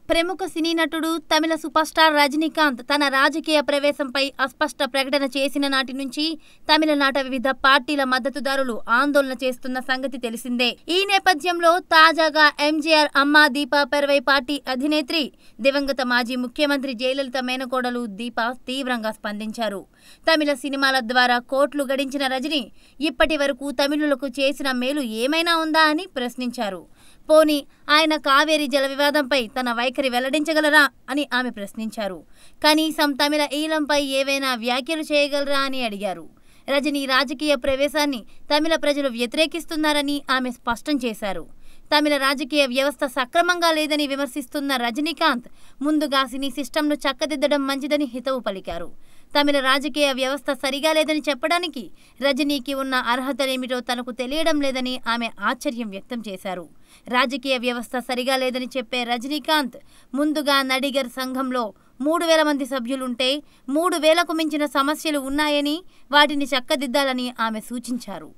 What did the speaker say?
ప్రముఖ సినీ నటుడు తమిళ super star Rajinikanth తన రాజకీయ ప్రవేశంపై అస్పష్ట ప్రకటన చేసిన నాటి నుంచి తమిళనాట వివిధ పార్టీల మద్దతుదారులు ఆందోళన చేస్తున్న సంగతి తెలిసిందే. ఈ నేపథ్యంలో తాజాగా ఎంజీఆర్ అమ్మ దీపా పెరవై పార్టీ అధినేత్రి దివంగత మాజీ ముఖ్యమంత్రి జయలలిత మేనకోడలు దీప తీవ్రంగా స్పందించారు. తమిళ సినిమాల ద్వారా కోట్లు గడించిన రజనీ ఇప్పటి వరకు తమిళులకు చేసిన మేలు ఏమైనా ఉందా అని ప్రశ్నించారు. పోనీ ఆయన కావేరీ జల వివాదంపై తన వైఖరి వెల్లడించగలరా అని ఆమె ప్రశ్నించారు. కనీసం తమిళ ఈలంపై ఏవైనా వ్యాఖ్యలు చేయగలరా అని అడిగారు. రజనీ రాజకీయ ప్రవేశాన్ని తమిళ ప్రజలు వ్యతిరేకిస్తున్నారని ఆమె స్పష్టం చేశారు. తమిళ రాజకీయ వ్యవస్థ సక్రమంగా లేదని విమర్శిస్తున్న రజనీకాంత్ ముందుగా సినీ సిస్టంను చక్కదిద్దడం మంచిదని హితవు పలికారు. తమిళ రాజకీయ వ్యవస్థ సరిగా లేదని చెప్పడానికి రజనీకి ఉన్న అర్హతలేమిటో తనకు తెలియడం లేదని ఆమె ఆశ్చర్యం వ్యక్తం చేశారు. రాజకీయ వ్యవస్థ సరిగా లేదని చెప్పే రజనీకాంత్ ముందుగా నడిగర్ సంఘంలో 3000 మంది సభ్యులుంటే 3000కు మించిన సమస్యలు ఉన్నాయని వాటిని చక్కదిద్దాలని ఆమె సూచించారు.